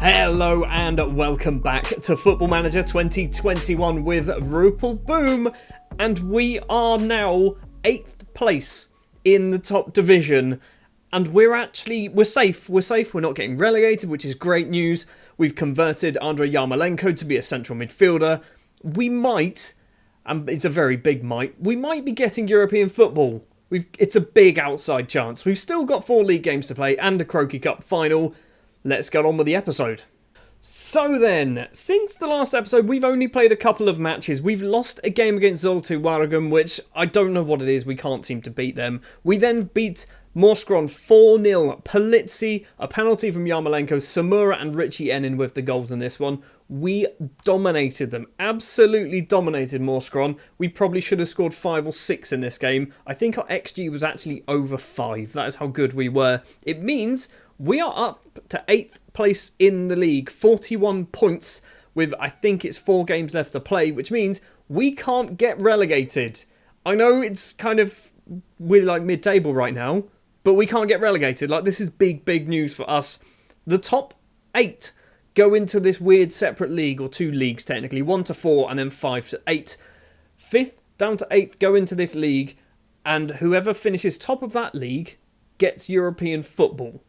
Hello and welcome back to Football Manager 2021 with Rupel Boom, and we are now 8th place in the top division, and we're safe, we're not getting relegated, which is great news. We've converted Andrei Yarmolenko to be a central midfielder. We might, and it's a very big might, we might be getting European football. It's a big outside chance. We've still got 4 league games to play and a Croaky Cup final. Let's get on with the episode. So then, since the last episode, we've only played a couple of matches. We've lost a game against Zoltu Waregem, which I don't know what it is. We can't seem to beat them. We then beat Moskron 4-0. Politsi, a penalty from Yarmolenko, Samura and Richie Enin with the goals in this one. We dominated them. Absolutely dominated Moskron. We probably should have scored 5 or 6 in this game. I think our XG was actually over 5. That is how good we were. It means we are up to 8th place in the league, 41 points with, I think it's 4 games left to play, which means we can't get relegated. I know it's we're like mid-table right now, but we can't get relegated. Like, this is big news for us. The top 8 go into this weird separate league, or 2 leagues technically, 1 to 4 and then 5 to 8. 5th down to 8th go into this league, and whoever finishes top of that league gets European football.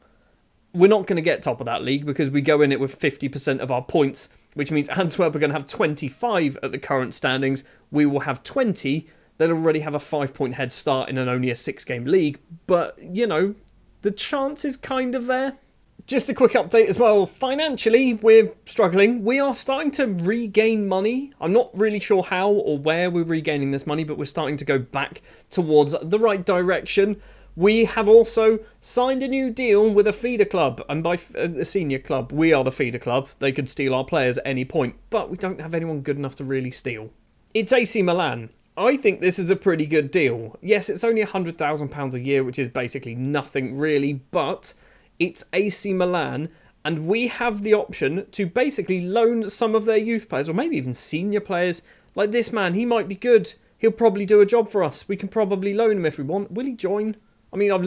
We're not going to get top of that league because we go in it with 50% of our points, which means Antwerp are going to have 25 at the current standings. We will have 20. They'll already have a 5-point head start in only a 6-game league. But, you know, the chance is kind of there. Just a quick update as well. Financially, we're struggling. We are starting to regain money. I'm not really sure how or where we're regaining this money, but we're starting to go back towards the right direction. We have also signed a new deal with a feeder club, and by a senior club, we are the feeder club. They could steal our players at any point, but we don't have anyone good enough to really steal. It's AC Milan. I think this is a pretty good deal. Yes, it's only £100,000 a year, which is basically nothing really, but it's AC Milan, and we have the option to basically loan some of their youth players, or maybe even senior players. Like this man, he might be good. He'll probably do a job for us. We can probably loan him if we want. Will he join? I mean, I've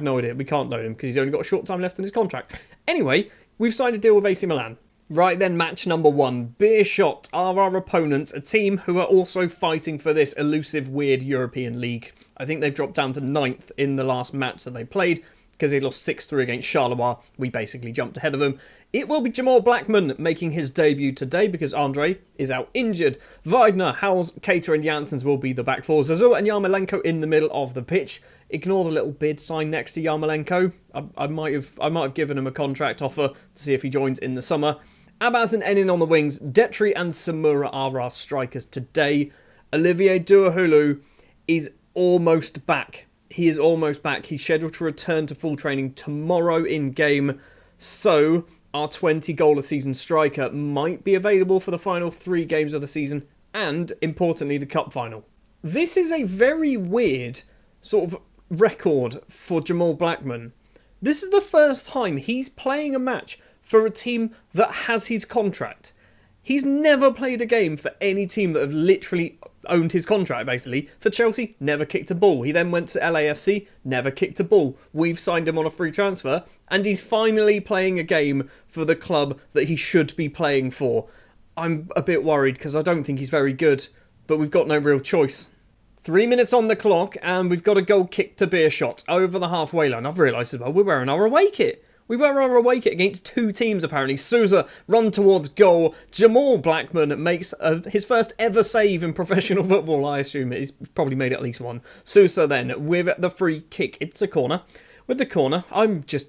no idea. We can't loan him because he's only got a short time left in his contract. Anyway, we've signed a deal with AC Milan. Right then, match number 1. Beerschot are our opponents, a team who are also fighting for this elusive, weird European league. I think they've dropped down to 9th in the last match that they played because they lost 6-3 against Charleroi. We basically jumped ahead of them. It will be Jamal Blackman making his debut today because Andre is out injured. Weidner, Howells, Cater and Janssens will be the back four. Zazou and Yarmolenko in the middle of the pitch. Ignore the little bid sign next to Yarmolenko. I might have given him a contract offer to see if he joins in the summer. Abaz and Enin on the wings. Detri and Samura are our strikers today. Olivier Douahulu is almost back. He is almost back. He's scheduled to return to full training tomorrow in game. So our 20-goal a season striker might be available for the final 3 games of the season and, importantly, the cup final. This is a very weird sort of record for Jamal Blackman. This is the first time he's playing a match for a team that has his contract. He's never played a game for any team that have literally owned his contract, basically. For Chelsea, never kicked a ball. He then went to LAFC, never kicked a ball. We've signed him on a free transfer, and he's finally playing a game for the club that he should be playing for. I'm a bit worried because I don't think he's very good, but we've got no real choice. 3 minutes on the clock, and we've got a goal kick to Beerschot over the halfway line. I've realised as well, we're wearing our away kit. We wear our away kit against 2 teams, apparently. Sousa run towards goal. Jamal Blackman makes his first ever save in professional football, I assume. He's probably made at least one. Sousa then with the free kick. It's a corner. With the corner, I'm just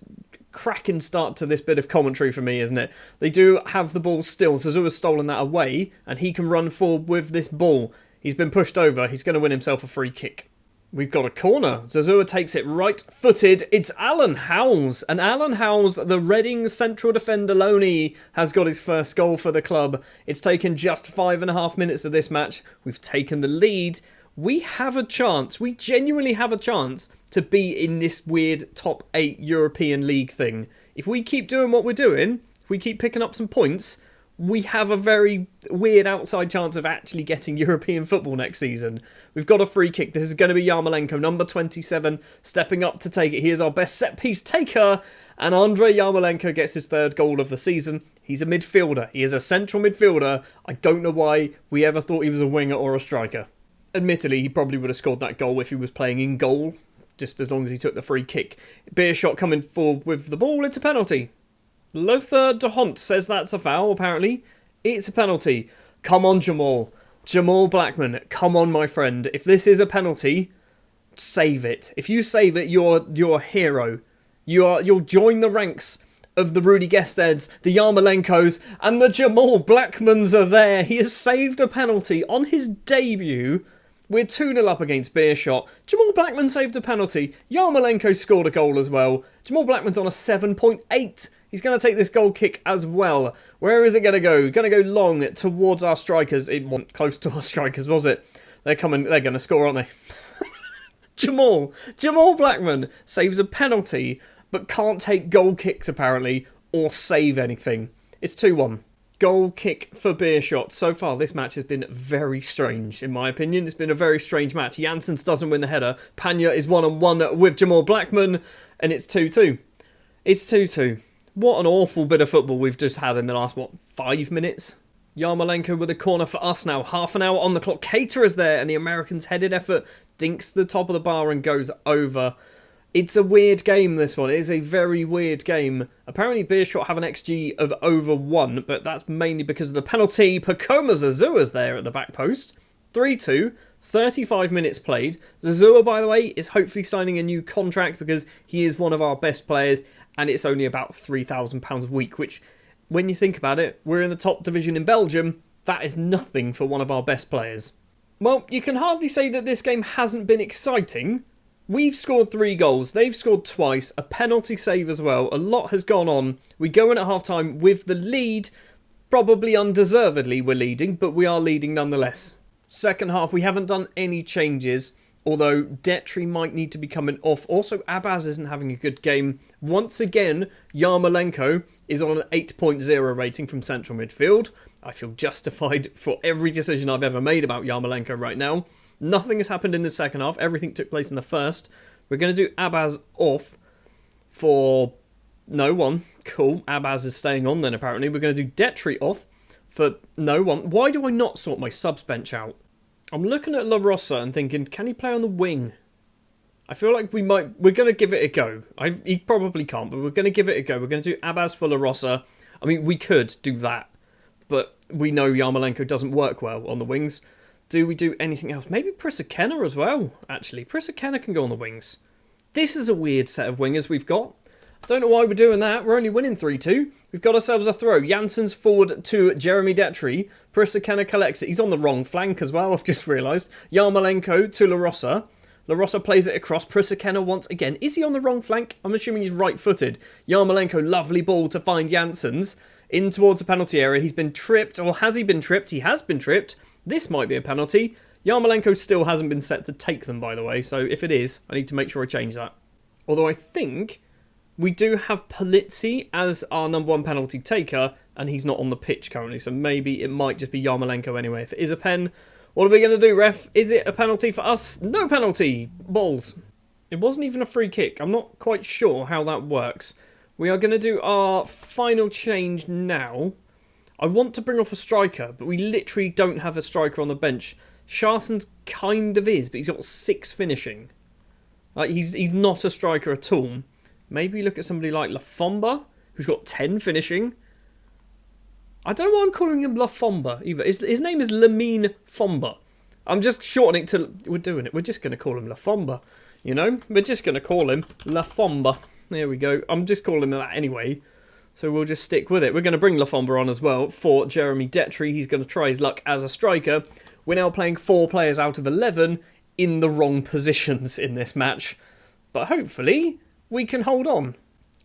cracking start to this bit of commentary for me, isn't it? They do have the ball still. Zazou has stolen that away, and he can run forward with this ball. He's been pushed over. He's going to win himself a free kick. We've got a corner. Zazou takes it right-footed. It's Alan Howells. And Alan Howells, the Reading central defender Loney, has got his first goal for the club. It's taken just 5.5 minutes of this match. We've taken the lead. We have a chance. We genuinely have a chance to be in this weird top 8 European League thing. If we keep doing what we're doing, if we keep picking up some points, we have a very weird outside chance of actually getting European football next season. We've got a free kick. This is going to be Yarmolenko, number 27, stepping up to take it. He is our best set-piece taker, and Andrei Yarmolenko gets his 3rd goal of the season. He's a midfielder. He is a central midfielder. I don't know why we ever thought he was a winger or a striker. Admittedly, he probably would have scored that goal if he was playing in goal, just as long as he took the free kick. Beerschot coming forward with the ball. It's a penalty. Lothar de Hont says that's a foul, apparently. It's a penalty. Come on, Jamal. Jamal Blackman, come on, my friend. If this is a penalty, save it. If you save it, you're a hero. You'll join the ranks of the Rudy Gesteds, the Yarmolenkos, and the Jamal Blackmans are there. He has saved a penalty on his debut. We're 2-0 up against Beerschot. Jamal Blackman saved a penalty. Yarmolenko scored a goal as well. Jamal Blackman's on a 7.8. He's going to take this goal kick as well. Where is it going to go? Going to go long towards our strikers. It wasn't close to our strikers, was it? They're going to score, aren't they? Jamal Blackman saves a penalty, but can't take goal kicks apparently, or save anything. It's 2-1. Goal kick for Beerschot. So far, this match has been very strange, in my opinion. It's been a very strange match. Janssens doesn't win the header. Panya is 1-on-1 with Jamal Blackman, and it's 2-2. It's 2-2. What an awful bit of football we've just had in the last, 5 minutes? Yarmolenko with a corner for us now. Half an hour on the clock. Caterer's there, and the Americans' headed effort dinks the top of the bar and goes over. It's a weird game, this one. It is a very weird game. Apparently, Beerschot have an XG of over 1, but that's mainly because of the penalty. Pacoma Zazua's there at the back post. 3-2, 35 minutes played. Zazua, by the way, is hopefully signing a new contract because he is one of our best players, and it's only about £3,000 a week, which, when you think about it, we're in the top division in Belgium. That is nothing for one of our best players. Well, you can hardly say that this game hasn't been exciting. We've scored 3 goals, they've scored twice, a penalty save as well. A lot has gone on. We go in at half-time with the lead. Probably undeservedly we're leading, but we are leading nonetheless. Second half, we haven't done any changes, although Detry might need to be coming off. Also, Abaz isn't having a good game. Once again, Yarmolenko is on an 8.0 rating from central midfield. I feel justified for every decision I've ever made about Yarmolenko right now. Nothing has happened in the second half. Everything took place in the first. We're going to do Abaz off for no one. Cool. Abaz is staying on then, apparently. We're going to do Detry off for no one. Why do I not sort my subs bench out? I'm looking at La Rosa and thinking, can he play on the wing? I feel like we're going to give it a go. He probably can't, but we're going to give it a go. We're going to do Abaz for La Rosa. I mean, we could do that, but we know Yarmolenko doesn't work well on the wings. Do we do anything else? Maybe Prisakena as well, actually. Prisakena can go on the wings. This is a weird set of wingers we've got. I don't know why we're doing that. We're only winning 3-2. We've got ourselves a throw. Janssens forward to Jeremy Detry. Prisakena collects it. He's on the wrong flank as well, I've just realised. Yarmolenko to La Rosa. La Rosa plays it across. Prisakena once again. Is he on the wrong flank? I'm assuming he's right-footed. Yarmolenko, lovely ball to find Janssens. In towards the penalty area. He's been tripped. Or has he been tripped? He has been tripped. This might be a penalty. Yarmolenko still hasn't been set to take them, by the way. So if it is, I need to make sure I change that. Although I think we do have Polizzi as our number 1 penalty taker, and he's not on the pitch currently. So maybe it might just be Yarmolenko anyway. If it is a pen, what are we going to do, ref? Is it a penalty for us? No penalty. Balls. It wasn't even a free kick. I'm not quite sure how that works. We are going to do our final change now. I want to bring off a striker, but we literally don't have a striker on the bench. Scharsens kind of is, but he's got 6 finishing. Like he's not a striker at all. Maybe look at somebody like Lafomba, who's got 10 finishing. I don't know why I'm calling him Lafomba either. His name is Lamine Fomba. I'm just shortening it to... We're doing it. We're just going to call him Lafomba. You know? We're just going to call him Lafomba. There we go. I'm just calling him that anyway. So we'll just stick with it. We're going to bring Lafomba on as well for Jeremy Detry. He's going to try his luck as a striker. We're now playing 4 players out of 11 in the wrong positions in this match. But hopefully we can hold on.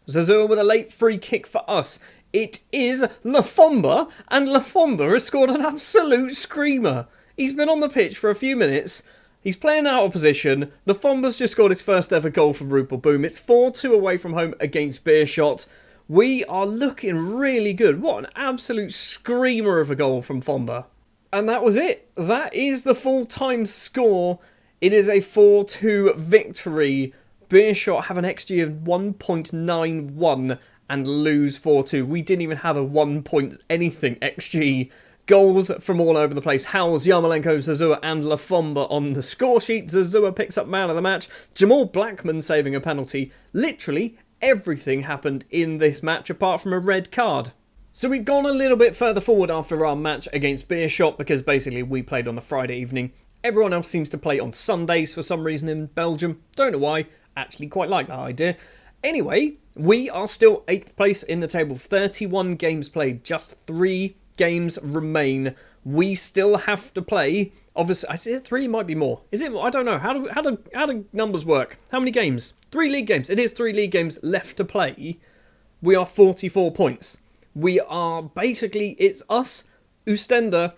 Zazua with a late free kick for us. It is Lafomba, and Lafomba has scored an absolute screamer. He's been on the pitch for a few minutes. He's playing out of position. Lafomba's just scored his first ever goal for Rupel Boom. It's 4-2 away from home against Beerschot. We are looking really good. What an absolute screamer of a goal from Fomba. And that was it. That is the full-time score. It is a 4-2 victory. Beerschot have an XG of 1.91 and lose 4-2. We didn't even have a 1 point anything XG. Goals from all over the place. Howells, Yarmolenko, Zazua and Lafomba on the score sheet. Zazua picks up man of the match. Jamal Blackman saving a penalty. Literally everything happened in this match apart from a red card. So we've gone a little bit further forward after our match against Beerschot because basically we played on the Friday evening. Everyone else seems to play on Sundays for some reason in Belgium. Don't know why. Actually quite like that idea. Anyway, we are still 8th place in the table. 31 games played. Just 3 games remain. We still have to play. Obviously, I see 3 might be more. Is it? I don't know. How do numbers work? How many games? 3 league games. It is 3 league games left to play. We are 44 points. We are basically, it's us, Oostende,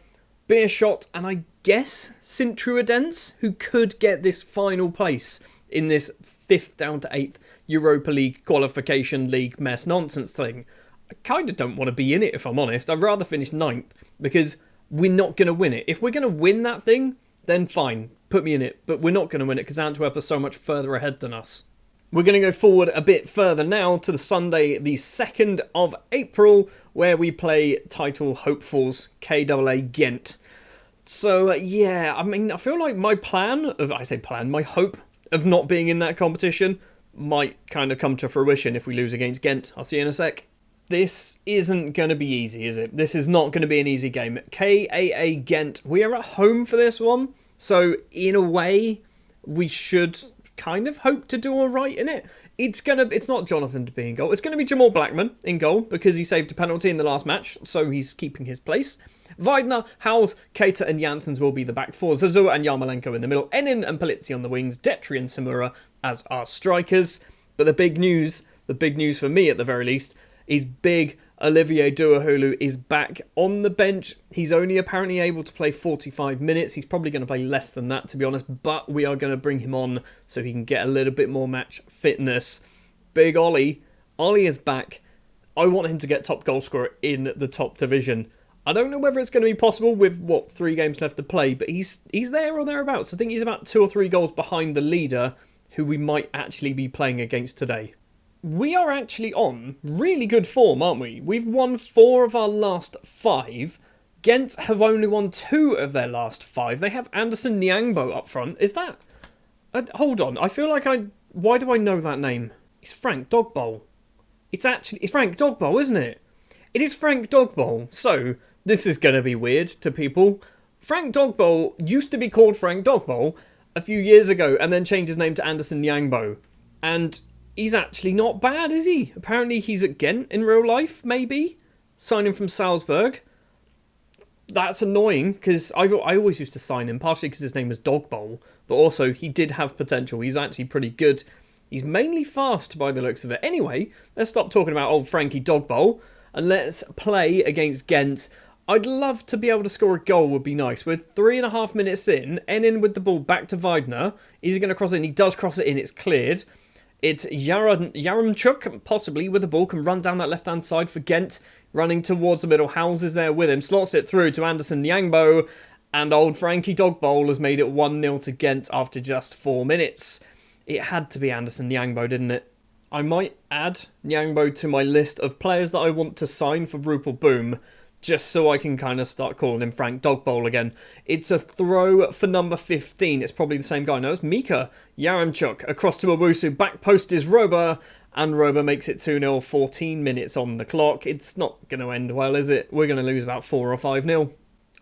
Beerschot, and I guess Sint-Truidense who could get this final place in this 5th down to 8th Europa League qualification league mess nonsense thing. I kind of don't want to be in it if I'm honest. I'd rather finish 9th because we're not going to win it. If we're going to win that thing, then fine, put me in it. But we're not going to win it because Antwerp are so much further ahead than us. We're going to go forward a bit further now to the Sunday, the 2nd of April, where we play title hopefuls KAA Ghent. So, yeah, I mean, I feel like my my hope of not being in that competition might kind of come to fruition if we lose against Ghent. I'll see you in a sec. This isn't going to be easy, is it? This is not going to be an easy game. KAA Ghent, we are at home for this one, so in a way, we should kind of hope to do all right in it. It's not Jonathan to be in goal. It's going to be Jamal Blackman in goal because he saved a penalty in the last match, so he's keeping his place. Weidner, Howells, Keita and Janssens will be the back four. Zazua and Yarmolenko in the middle. Enin and Polizzi on the wings. Detri and Samura as our strikers. But the big news for me at the very least, is big Olivier Duahulu is back on the bench. He's only apparently able to play 45 minutes. He's probably going to play less than that, to be honest. But we are going to bring him on so he can get a little bit more match fitness. Big Ollie. Ollie is back. I want him to get top goal scorer in the top division. I don't know whether it's going to be possible with, 3 games left to play, but he's there or thereabouts. I think he's about 2 or 3 goals behind the leader, who we might actually be playing against today. We are actually on really good form, aren't we? We've won 4 of our last 5. Ghent have only won 2 of their last 5. They have Anderson Nyangbo up front. Is that... hold on, I feel like why do I know that name? It's Frank Dogbowl. It's Frank Dogbowl, isn't it? It is Frank Dogbowl. So, this is going to be weird to people. Frank Dogbowl used to be called Frank Dogbowl a few years ago and then changed his name to Anderson Nyangbo. And he's actually not bad, is he? Apparently he's at Ghent in real life, maybe? Signing from Salzburg. That's annoying, because I always used to sign him, partially because his name was Dogbowl, but also he did have potential. He's actually pretty good. He's mainly fast by the looks of it. Anyway, let's stop talking about old Frankie Dogbowl, and let's play against Ghent. I'd love to be able to score a goal, would be nice. We're 3.5 minutes in, Enin with the ball back to Weidner. Is he going to cross it in? He does cross it in, it's cleared. It's Yaramchuk, possibly, with the ball, can run down that left-hand side for Ghent, running towards the middle. Howells is there with him, slots it through to Anderson Nyangbo, and old Frankie Dogbowl has made it 1-0 to Ghent after just 4 minutes. It had to be Anderson Nyangbo, didn't it? I might add Nyangbo to my list of players that I want to sign for Rupel Boom, just so I can kind of start calling him Frank Dogbowl again. It's a throw for number 15. It's probably the same guy. No, it's Mika Yaramchuk. Across to Owusu. Back post is Roba. And Roba makes it 2-0. 14 minutes on the clock. It's not going to end well, is it? We're going to lose about 4 or 5-0.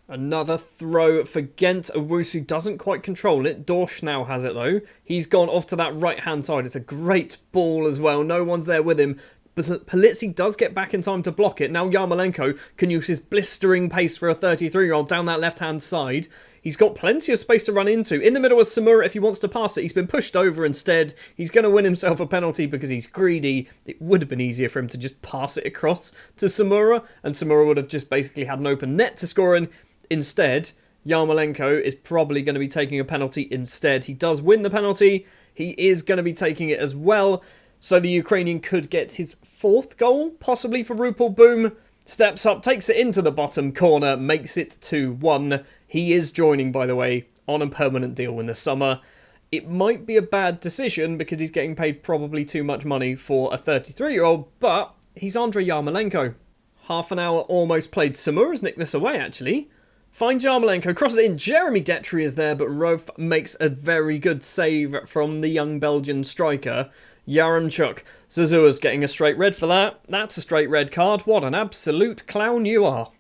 Another throw for Ghent. Owusu doesn't quite control it. Dorsch now has it, though. He's gone off to that right-hand side. It's a great ball as well. No one's there with him. Polizzi does get back in time to block it. Now Yarmolenko can use his blistering pace for a 33-year-old down that left-hand side. He's got plenty of space to run into. In the middle is Samura if he wants to pass it. He's been pushed over instead. He's going to win himself a penalty because he's greedy. It would have been easier for him to just pass it across to Samura, and Samura would have just basically had an open net to score in. Instead, Yarmolenko is probably going to be taking a penalty instead. He does win the penalty. He is going to be taking it as well. So the Ukrainian could get his 4th goal, possibly for Rupel Boom. Steps up, takes it into the bottom corner, makes it 2-1. He is joining, by the way, on a permanent deal in the summer. It might be a bad decision because he's getting paid probably too much money for a 33-year-old, but he's Andrei Yarmolenko. Half an hour almost played. Samura's nicked this away, actually. Finds Yarmolenko, crosses it in. Jeremy Detry is there, but Rof makes a very good save from the young Belgian striker, Yaremchuk. Zazua's getting a straight red for that. That's a straight red card. What an absolute clown you are.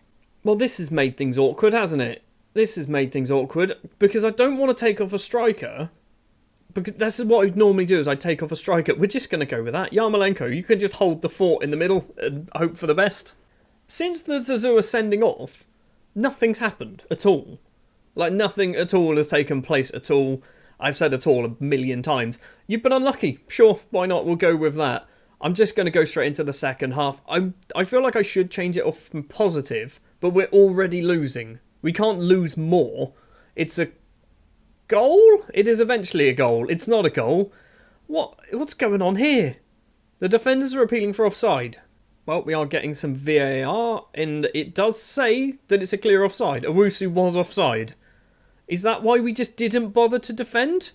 Well, this has made things awkward, hasn't it? This has made things awkward because I don't want to take off a striker. Because this is what I'd normally do, is I'd take off a striker. We're just going to go with that. Yarmolenko, you can just hold the fort in the middle and hope for the best. Since the Zazua sending off, nothing's happened at all. Like, nothing at all has taken place at all. I've said at all a million times. You've been unlucky. Sure, why not? We'll go with that. I'm just going to go straight into the second half. I feel like I should change it off from positive, but we're already losing. We can't lose more. It's a goal? It is eventually a goal. It's not a goal. What's going on here? The defenders are appealing for offside. Well, we are getting some VAR, and it does say that it's a clear offside. Owusu was offside. Is that why we just didn't bother to defend?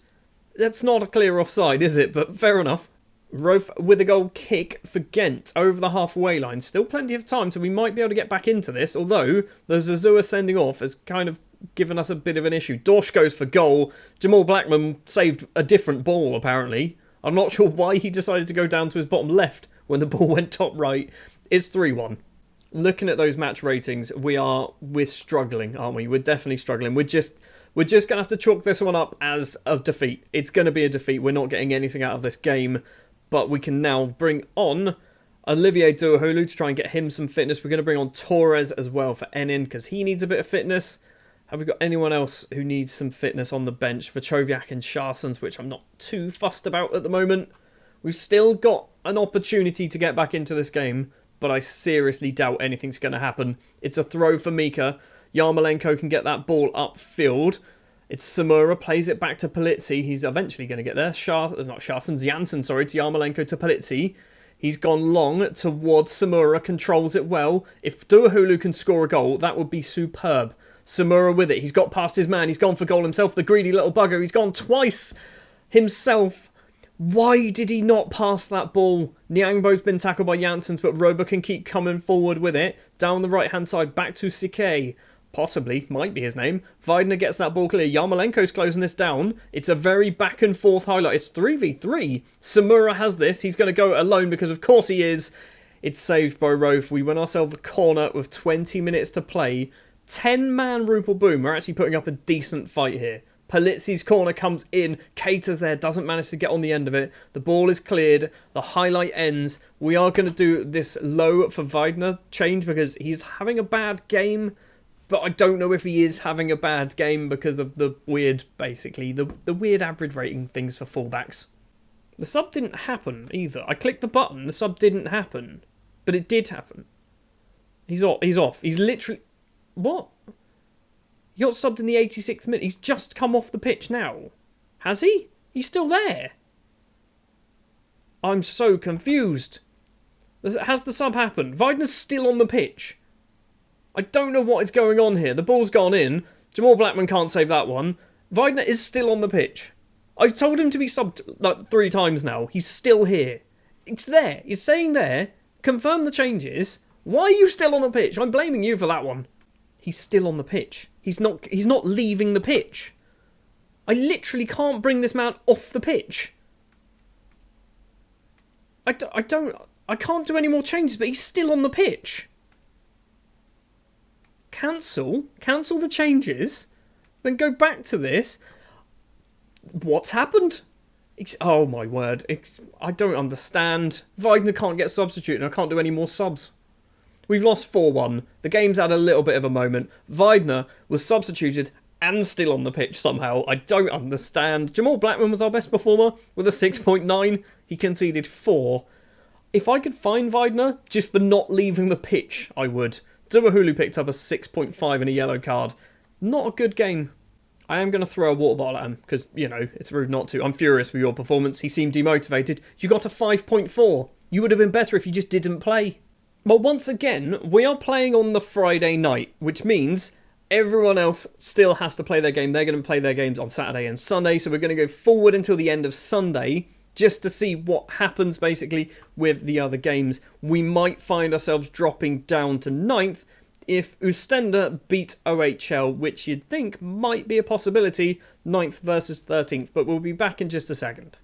That's not a clear offside, is it? But fair enough. Rof with a goal kick for Ghent over the halfway line. Still plenty of time, so we might be able to get back into this. Although the Zazua sending off has kind of given us a bit of an issue. Dorsch goes for goal. Jamal Blackman saved a different ball, apparently. I'm not sure why he decided to go down to his bottom left when the ball went top right. It's 3-1. Looking at those match ratings, we're struggling, aren't we? We're definitely struggling. We're just going to have to chalk this one up as a defeat. It's going to be a defeat. We're not getting anything out of this game. But we can now bring on Olivier Douahulu to try and get him some fitness. We're going to bring on Torres as well for Enin because he needs a bit of fitness. Have we got anyone else who needs some fitness on the bench? For Choviak and Sharsons, which I'm not too fussed about at the moment. We've still got an opportunity to get back into this game, but I seriously doubt anything's going to happen. It's a throw for Mika. Yarmolenko can get that ball upfield. It's Samura, plays it back to Politsi. He's eventually going to get there. Janssen, to Yarmolenko to Politsi. He's gone long towards Samura, controls it well. If Douahulu can score a goal, that would be superb. Samura with it. He's got past his man. He's gone for goal himself. The greedy little bugger. He's gone twice himself. Why did he not pass that ball? Nyangbo's been tackled by Janssens, but Roba can keep coming forward with it. Down the right-hand side, back to Sikei. Possibly, might be his name. Weidner gets that ball clear. Yarmolenko's closing this down. It's a very back and forth highlight. It's 3v3. Samura has this. He's going to go alone because of course he is. It's saved by Rof. We win ourselves a corner with 20 minutes to play. 10-man Rupel Boom. We're actually putting up a decent fight here. Politsi's corner comes in. Cater's there. Doesn't manage to get on the end of it. The ball is cleared. The highlight ends. We are going to do this low for Weidner change because he's having a bad game. But I don't know if he is having a bad game because of the weird, basically, the weird average rating things for fullbacks. The sub didn't happen either. I clicked the button, the sub didn't happen. But it did happen. He's off. He's literally... What? He got subbed in the 86th minute. He's just come off the pitch now. Has he? He's still there. I'm so confused. Has the sub happened? Weidner's still on the pitch. I don't know what is going on here. The ball's gone in. Jamal Blackman can't save that one. Weidner is still on the pitch. I've told him to be subbed like 3 times now. He's still here. It's there. It's saying there. Confirm the changes. Why are you still on the pitch? I'm blaming you for that one. He's still on the pitch. He's not leaving the pitch. I literally can't bring this man off the pitch. I can't do any more changes, but he's still on the pitch. Cancel the changes, then go back to this. What's happened? Oh my word, I don't understand. Weidner can't get substituted and I can't do any more subs. We've lost 4-1. The game's had a little bit of a moment. Weidner was substituted and still on the pitch somehow. I don't understand. Jamal Blackman was our best performer with a 6.9. He conceded 4. If I could find Weidner just for not leaving the pitch, I would. Douahulu picked up a 6.5 and a yellow card. Not a good game. I am going to throw a water bottle at him because, you know, it's rude not to. I'm furious with your performance. He seemed demotivated. You got a 5.4. You would have been better if you just didn't play. Well, once again, we are playing on the Friday night, which means everyone else still has to play their game. They're going to play their games on Saturday and Sunday, so we're going to go forward until the end of Sunday just to see what happens, basically, with the other games. We might find ourselves dropping down to 9th if Ostende beat OHL, which you'd think might be a possibility, 9th versus 13th, but we'll be back in just a second.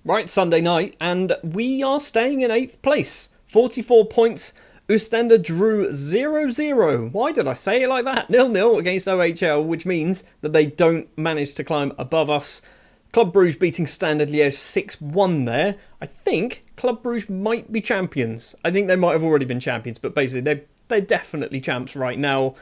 Right, Sunday night, and we are staying in 8th place. 44 points. Ostende drew 0-0. Why did I say it like that? 0-0 against OHL, which means that they don't manage to climb above us. Club Brugge beating Standard Liège 6-1 there. I think Club Brugge might be champions. I think they might have already been champions, but basically they're definitely champs right now.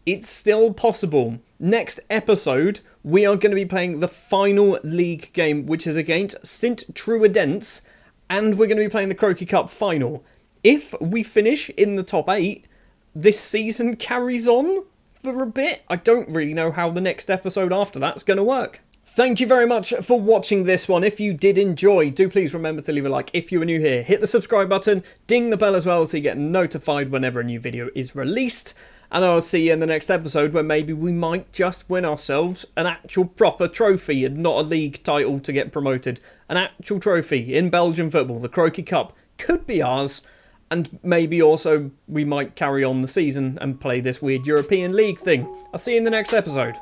It's still possible. Next episode, we are going to be playing the final league game, which is against Sint-Truidense, and we're going to be playing the Croquis Cup final. If we finish in the top 8, this season carries on for a bit. I don't really know how the next episode after that's going to work. Thank you very much for watching this one. If you did enjoy, do please remember to leave a like. If you are new here, hit the subscribe button, ding the bell as well so you get notified whenever a new video is released. And I'll see you in the next episode where maybe we might just win ourselves an actual proper trophy and not a league title to get promoted. An actual trophy in Belgian football. The Croquis Cup could be ours. And maybe also we might carry on the season and play this weird European League thing. I'll see you in the next episode.